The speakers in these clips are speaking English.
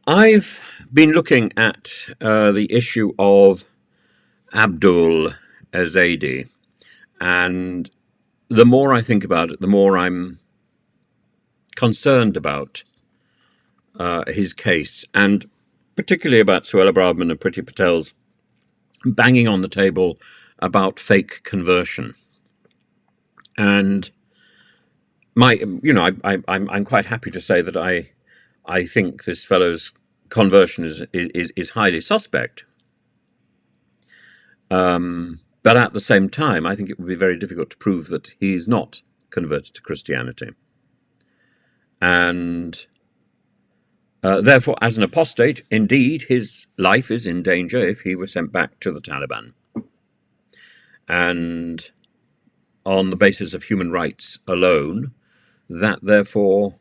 I've been looking at the issue of Abdul Ezedi, and the more I think about it, the more I'm concerned about his case, and particularly about Suella Braverman and Priti Patel's banging on the table about fake conversion. And I'm quite happy to say that I think this fellow's conversion is highly suspect. But at the same time, I think it would be very difficult to prove that he's not converted to Christianity. And therefore, as an apostate, indeed, his life is in danger if he were sent back to the Taliban. And on the basis of human rights alone, that therefore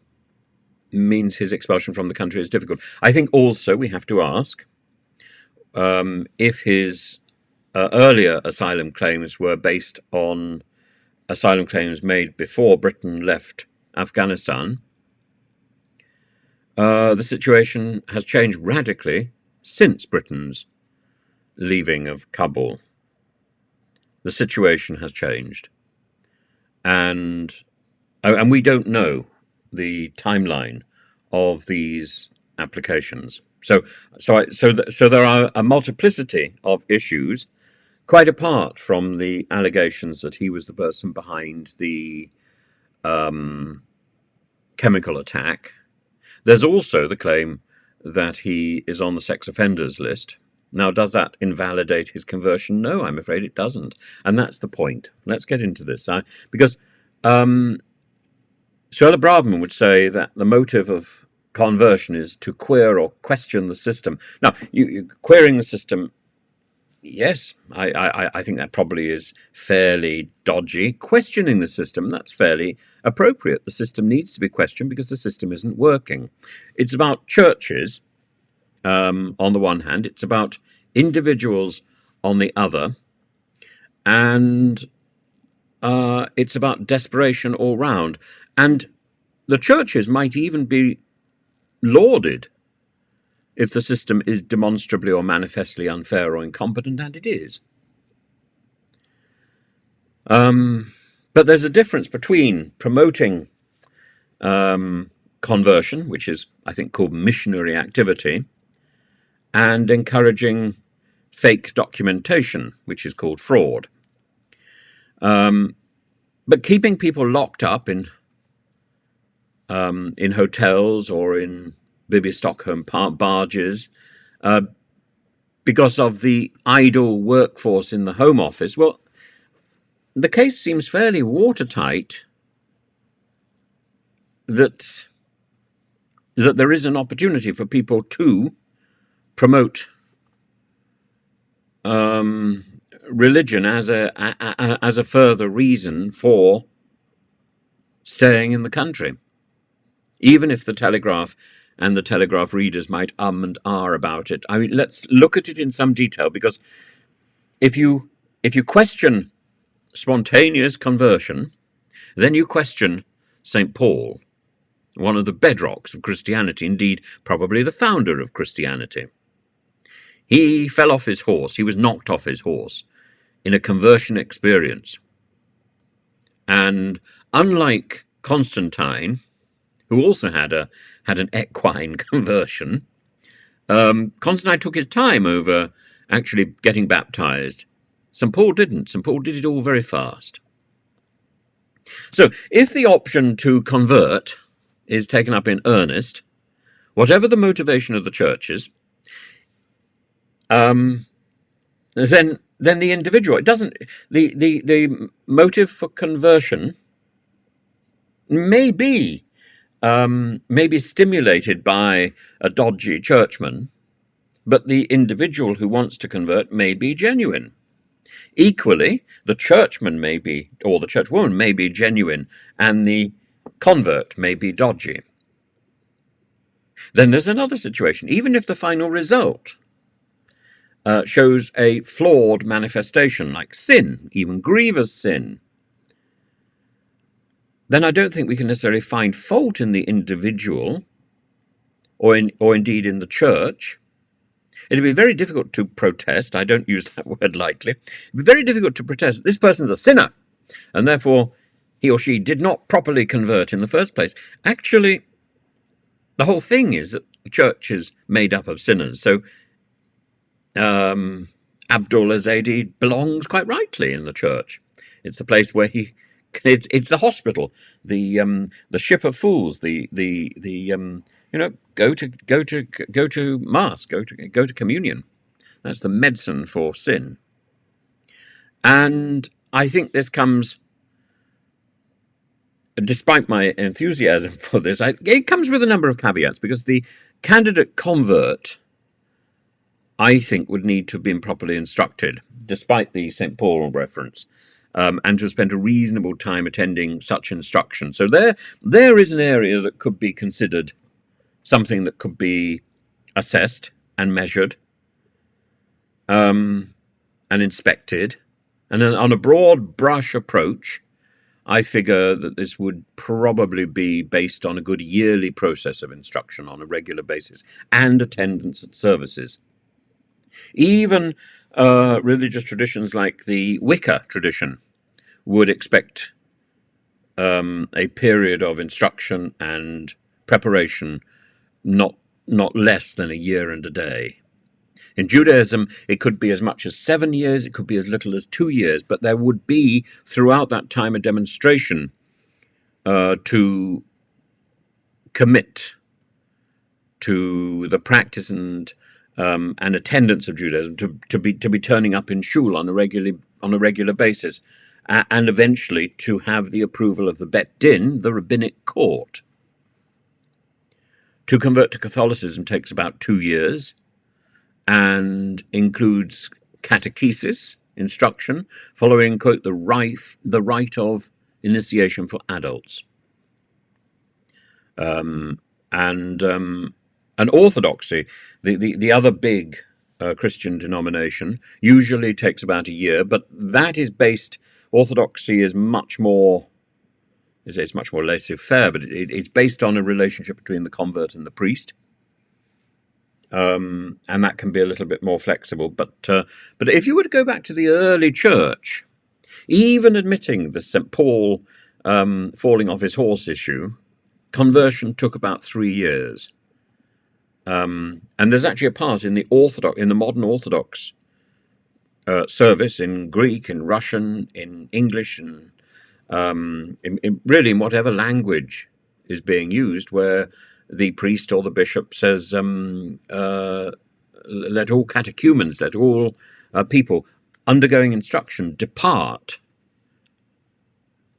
means his expulsion from the country is difficult. I think also we have to ask if his earlier asylum claims were based on asylum claims made before Britain left Afghanistan. The situation has changed radically since Britain's leaving of Kabul. The situation has changed, and we don't know the timeline of these applications. So there are a multiplicity of issues, quite apart from the allegations that he was the person behind the chemical attack. There's also the claim that he is on the sex offenders list. Now, does that invalidate his conversion? No, I'm afraid it doesn't. And that's the point. Let's get into this. Because Suella Braverman would say that the motive of conversion is to queer or question the system. Now, you queering the system, yes, I think that probably is fairly dodgy. Questioning the system, that's fairly appropriate. The system needs to be questioned because the system isn't working. It's about churches, on the one hand. It's about individuals on the other. And it's about desperation all round. And the churches might even be lauded if the system is demonstrably or manifestly unfair or incompetent, and it is. But there's a difference between promoting conversion, which is, I think, called missionary activity, and encouraging fake documentation, which is called fraud. But keeping people locked up in hotels or in Bibby Stockholm barges because of the idle workforce in the Home Office, well, the case seems fairly watertight that there is an opportunity for people to promote religion as a further reason for staying in the country, even if the Telegraph and the Telegraph readers might and ah about it. I mean, let's look at it in some detail, because if you question spontaneous conversion, then you question St. Paul, one of the bedrocks of Christianity, indeed probably the founder of Christianity. He fell off his horse. He was knocked off his horse in a conversion experience. And unlike Constantine, who also had an equine conversion, Constantine took his time over actually getting baptized. St. Paul didn't. St. Paul did it all very fast. So if the option to convert is taken up in earnest, whatever the motivation of the churches, then the individual, it doesn't, the motive for conversion may be stimulated by a dodgy churchman, but the individual who wants to convert may be genuine. Equally, the churchman may be, or the churchwoman may be genuine, and the convert may be dodgy. Then there's another situation. Even if the final result shows a flawed manifestation, like sin, even grievous sin, then I don't think we can necessarily find fault in the individual or indeed in the church, it'd be very difficult to protest. I don't use that word lightly. It'd be very difficult to protest. This person's a sinner, and therefore he or she did not properly convert in the first place. Actually, the whole thing is that the church is made up of sinners. So Abdul Ezedi belongs quite rightly in the church. It's the place where it's the hospital, the ship of fools, go to mass, go to communion. That's the medicine for sin. And I think this comes, despite my enthusiasm for this, it comes with a number of caveats, because the candidate convert, I think, would need to have been properly instructed, despite the St. Paul reference, and to have spent a reasonable time attending such instruction. So there is an area that could be considered something that could be assessed and measured, and inspected. And then on a broad brush approach, I figure that this would probably be based on a good yearly process of instruction on a regular basis and attendance at services. Even religious traditions like the Wicca tradition would expect a period of instruction and preparation not less than a year and a day. In Judaism, it could be as much as 7 years, it could be as little as 2 years, but there would be, throughout that time, a demonstration to commit to the practice and attendance of Judaism, to be turning up in shul on a regular basis, and eventually to have the approval of the Bet Din, the rabbinic court. To convert to Catholicism takes about 2 years, and includes catechesis, instruction, following, quote, the rite of initiation for adults. And orthodoxy, the other big Christian denomination, usually takes about a year, but that is based, orthodoxy is much more, it's much more laissez-faire, but it's based on a relationship between the convert and the priest. And that can be a little bit more flexible. But if you were to go back to the early church, even admitting the St. Paul falling off his horse issue, conversion took about 3 years. And there's actually a part in the modern Orthodox service, in Greek, in Russian, in English, and really in whatever language is being used, where the priest or the bishop says, let all catechumens, let all people undergoing instruction depart.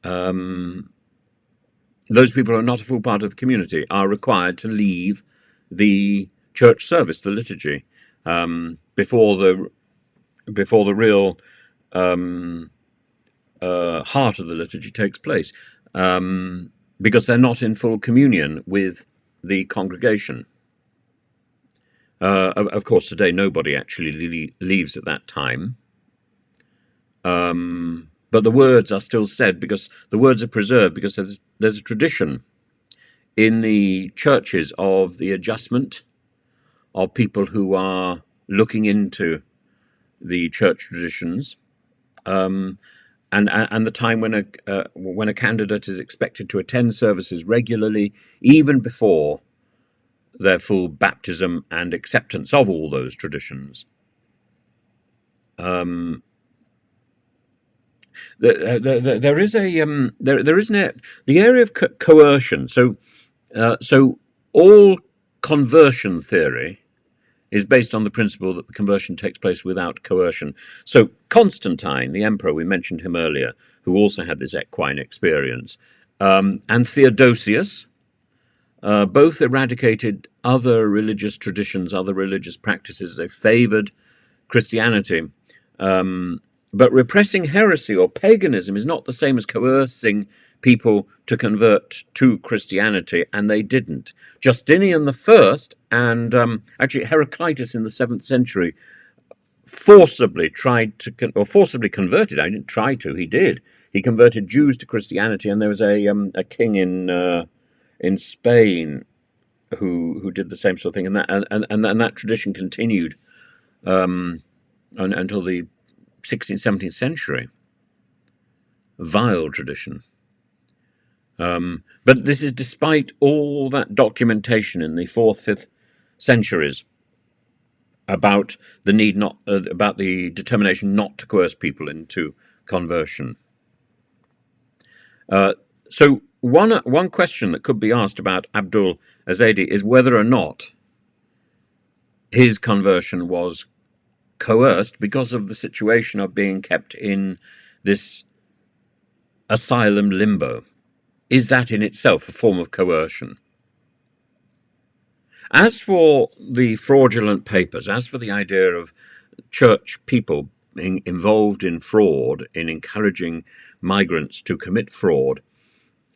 Those people who are not a full part of the community are required to leave the church service, the liturgy, before the real heart of the liturgy takes place, because they're not in full communion with the congregation. Of course, today nobody actually leaves at that time. But the words are still said, because the words are preserved, because there's a tradition in the churches of the adjustment of people who are looking into the church traditions, and the time when a candidate is expected to attend services regularly, even before their full baptism and acceptance of all those traditions. There is the area of coercion. So all conversion theory is based on the principle that the conversion takes place without coercion. So Constantine, the emperor, we mentioned him earlier, who also had this equine experience, and Theodosius, both eradicated other religious traditions, other religious practices. They favored Christianity. But repressing heresy or paganism is not the same as coercing people to convert to Christianity, and they didn't. Justinian I and actually Heraclitus in the 7th century forcibly converted. I didn't try to, he did. He converted Jews to Christianity, and there was a king in Spain, who did the same sort of thing, and that tradition continued until the 16th, 17th century. Vile tradition. But this is despite all that documentation in the 4th, 5th centuries about the need about the determination not to coerce people into conversion. So one question that could be asked about Abdul Ezedi is whether or not his conversion was coerced because of the situation of being kept in this asylum limbo. Is that in itself a form of coercion? As for the fraudulent papers, as for the idea of church people being involved in fraud, in encouraging migrants to commit fraud,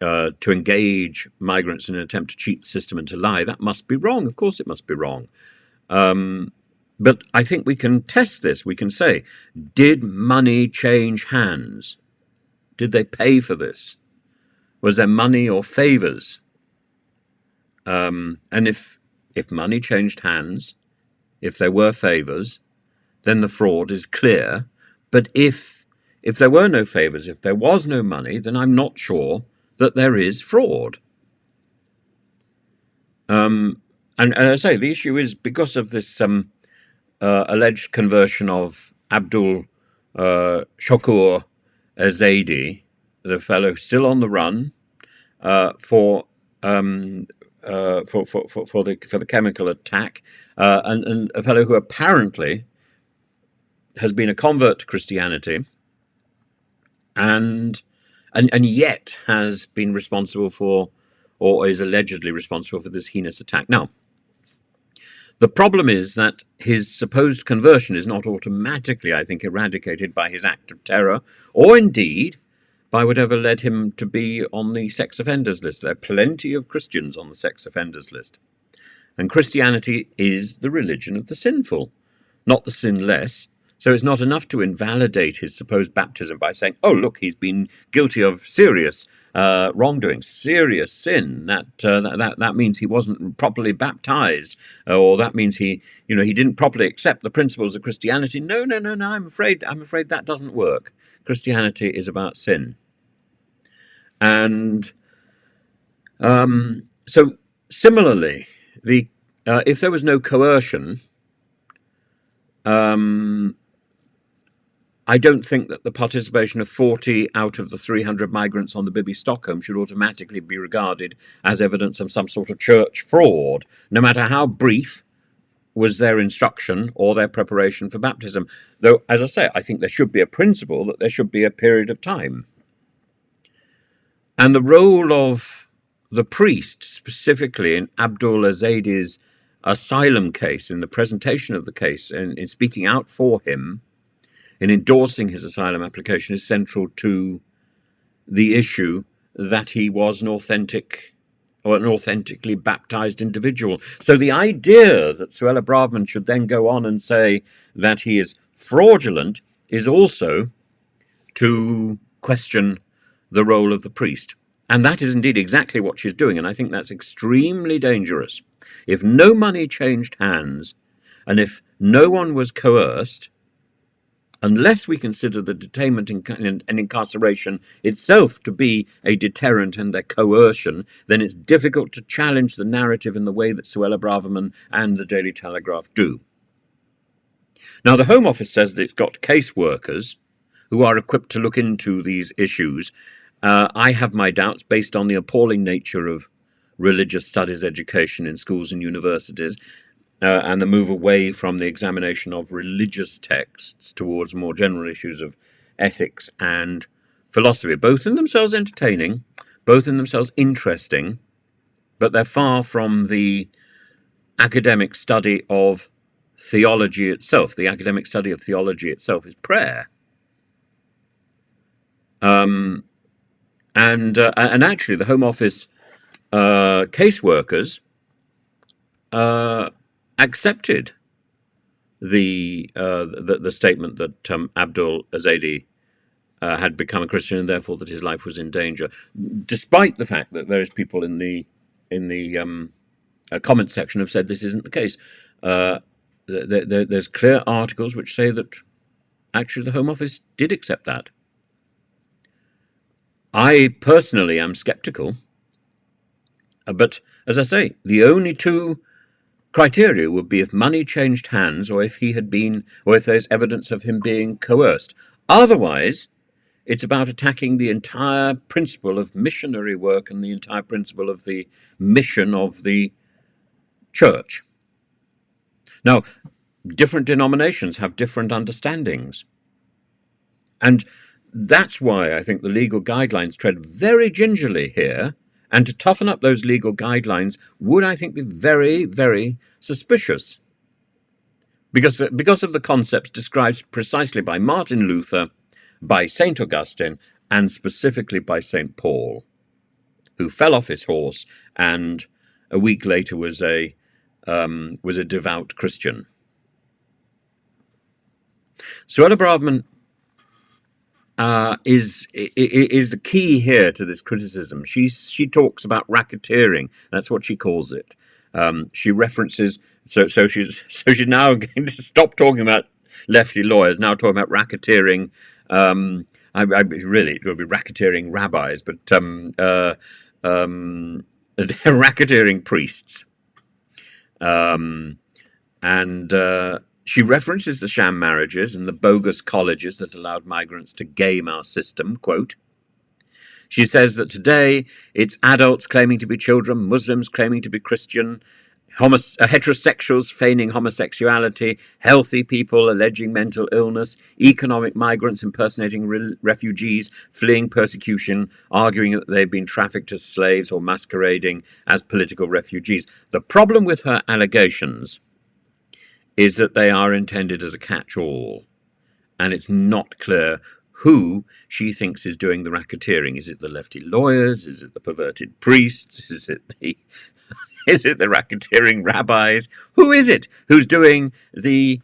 to engage migrants in an attempt to cheat the system and to lie, that must be wrong. Of course it must be wrong. But I think we can test this. We can say, did money change hands? Did they pay for this? Was there money or favors? And if money changed hands, if there were favors, then the fraud is clear. But if there were no favors, if there was no money, then I'm not sure that there is fraud. And as I say, the issue is because of this alleged conversion of Abdul Shakur Ezedi, the fellow still on the run for the chemical attack, and a fellow who apparently has been a convert to Christianity, and yet has been responsible for, or is allegedly responsible for, this heinous attack. Now, the problem is that his supposed conversion is not automatically, I think, eradicated by his act of terror, or indeed by whatever led him to be on the sex offenders list. There are plenty of Christians on the sex offenders list. And Christianity is the religion of the sinful, not the sinless. So it's not enough to invalidate his supposed baptism by saying, oh, look, he's been guilty of serious wrongdoing, serious sin. That means he wasn't properly baptized, or that means he didn't properly accept the principles of Christianity. No. I'm afraid that doesn't work. Christianity is about sin. And so similarly, if there was no coercion, I don't think that the participation of 40 out of the 300 migrants on the Bibby Stockholm should automatically be regarded as evidence of some sort of church fraud, no matter how brief was their instruction or their preparation for baptism. Though, as I say, I think there should be a principle that there should be a period of time. And the role of the priest, specifically in Abdul Ezedi's asylum case, in the presentation of the case, in speaking out for him, in endorsing his asylum application, is central to the issue that he was an authentic or an authentically baptized individual. So the idea that Suella Braverman should then go on and say that he is fraudulent is also to question the role of the priest. And that is indeed exactly what she's doing, and I think that's extremely dangerous. If no money changed hands, and if no one was coerced, unless we consider the detainment and incarceration itself to be a deterrent and a coercion, then it's difficult to challenge the narrative in the way that Suella Braverman and the Daily Telegraph do. Now, the Home Office says that it's got caseworkers who are equipped to look into these issues. I have my doubts based on the appalling nature of religious studies education in schools and universities, and the move away from the examination of religious texts towards more general issues of ethics and philosophy, both in themselves entertaining, both in themselves interesting, but they're far from the academic study of theology itself. The academic study of theology itself is prayer. And actually, the Home Office caseworkers accepted the statement that Abdul Ezedi had become a Christian and therefore that his life was in danger, despite the fact that various people in the comment section have said this isn't the case. There's clear articles which say that actually the Home Office did accept that. I personally am sceptical, but as I say, the only two criteria would be if money changed hands, or if he had been, or if there's evidence of him being coerced. Otherwise, it's about attacking the entire principle of missionary work and the entire principle of the mission of the church. Now, different denominations have different understandings. And that's why I think the legal guidelines tread very gingerly here. And to toughen up those legal guidelines would, I think, be very, very suspicious. Because of the concepts described precisely by Martin Luther, by St. Augustine, and specifically by St. Paul, who fell off his horse and a week later was a devout Christian. Suella Braverman is the key here to this criticism. She talks about racketeering. That's what she calls it. She references so she's now going to stop talking about lefty lawyers, now talking about racketeering. Really, it will be racketeering rabbis, but racketeering priests. She references the sham marriages and the bogus colleges that allowed migrants to game our system. Quote, she says that today it's adults claiming to be children, Muslims claiming to be Christian, heterosexuals feigning homosexuality, healthy people alleging mental illness, economic migrants impersonating refugees fleeing persecution, arguing that they've been trafficked as slaves or masquerading as political refugees. The problem with her allegations is that they are intended as a catch-all, and it's not clear who she thinks is doing the racketeering. Is it the lefty lawyers? Is it the perverted priests? Is it the racketeering rabbis? Who is it who's doing the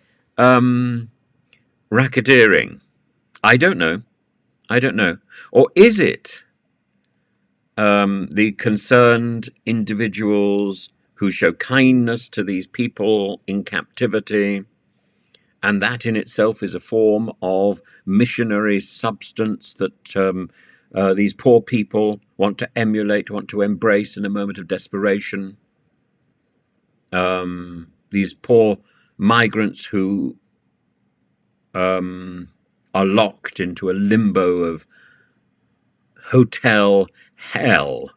racketeering? I don't know. Or is it the concerned individuals who show kindness to these people in captivity, and that in itself is a form of missionary substance that these poor people want to emulate, want to embrace in a moment of desperation? These poor migrants who are locked into a limbo of hotel hell,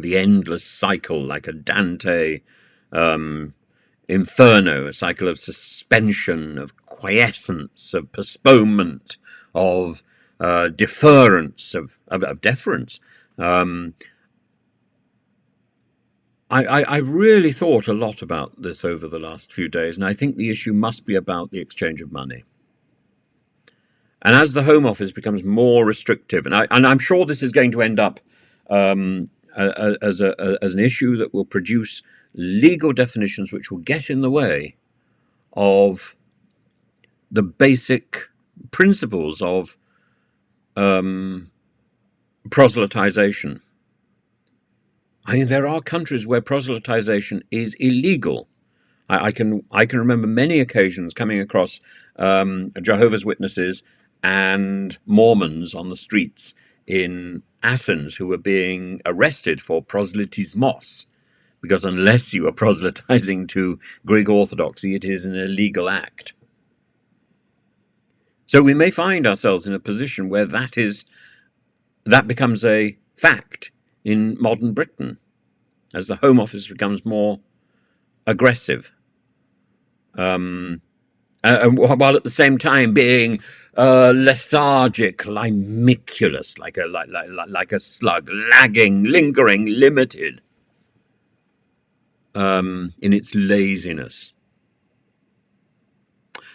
the endless cycle, like a Dante inferno, a cycle of suspension, of quiescence, of postponement, of deference, of deference. I really thought a lot about this over the last few days, and I think the issue must be about the exchange of money. And as the Home Office becomes more restrictive, and I'm sure this is going to end up as an issue that will produce legal definitions which will get in the way of the basic principles of proselytization. I mean, there are countries where proselytization is illegal. I can remember many occasions coming across Jehovah's Witnesses and Mormons on the streets in Athens who were being arrested for proselytismos, because unless you are proselytizing to Greek Orthodoxy, it is an illegal act. So we may find ourselves in a position where that becomes a fact in modern Britain, as the Home Office becomes more aggressive, while at the same time being lethargic, limiculous, like a slug, lagging, lingering, limited in its laziness.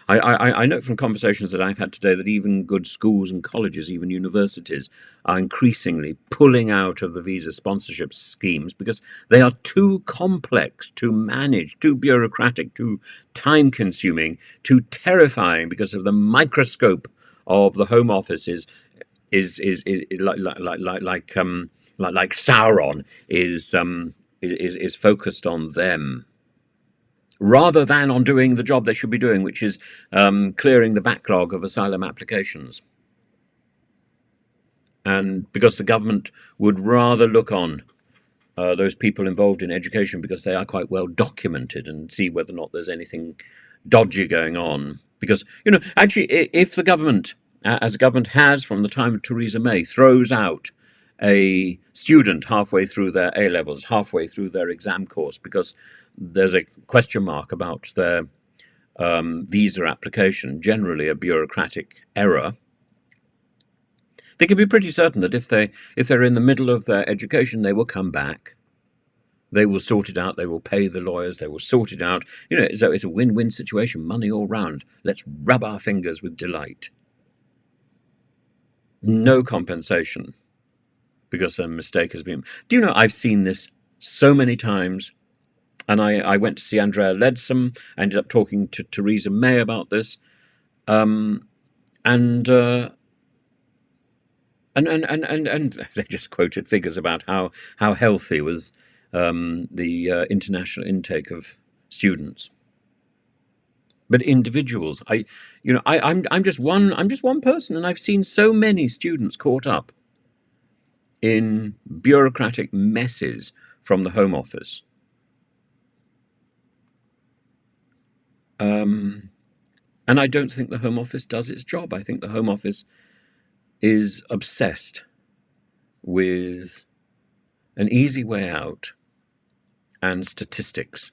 I note from conversations that I've had today that even good schools and colleges, even universities, are increasingly pulling out of the visa sponsorship schemes because they are too complex to manage, too bureaucratic, too time-consuming, too terrifying because of the microscope of the Home Office is like Sauron is is focused on them rather than on doing the job they should be doing, which is clearing the backlog of asylum applications. And because the government would rather look on those people involved in education because they are quite well documented and see whether or not there's anything dodgy going on. Because, actually, if the government, as the government has from the time of Theresa May, throws out a student halfway through their A-levels, halfway through their exam course, because there's a question mark about their visa application, generally a bureaucratic error, they can be pretty certain that if they're in the middle of their education, they will come back. They will sort it out. They will pay the lawyers. They will sort it out. So it's a win-win situation, money all round. Let's rub our fingers with delight. No compensation because a mistake has been. Do you know, I've seen this so many times, and I went to see Andrea Leadsom. I ended up talking to Theresa May about this, and they just quoted figures about how healthy was the international intake of students. But individuals, I'm just one person, and I've seen so many students caught up in bureaucratic messes from the Home Office. And I don't think the Home Office does its job. I think the Home Office is obsessed with an easy way out and statistics,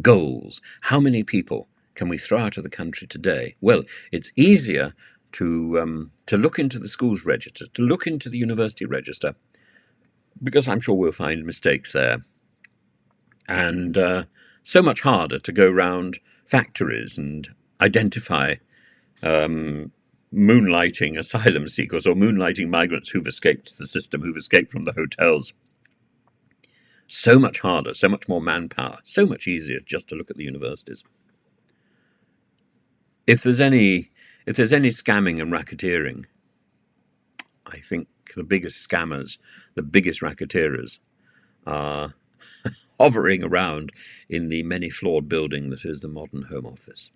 goals. How many people can we throw out of the country today? Well, it's easier to look into the schools register, to look into the university register, because I'm sure we'll find mistakes there. And so much harder to go round factories and identify moonlighting asylum seekers or moonlighting migrants who've escaped the system, who've escaped from the hotels. So much harder, so much more manpower, so much easier just to look at the universities. If there's any scamming and racketeering, I think the biggest scammers, the biggest racketeers are hovering around in the many-floored building that is the modern Home Office.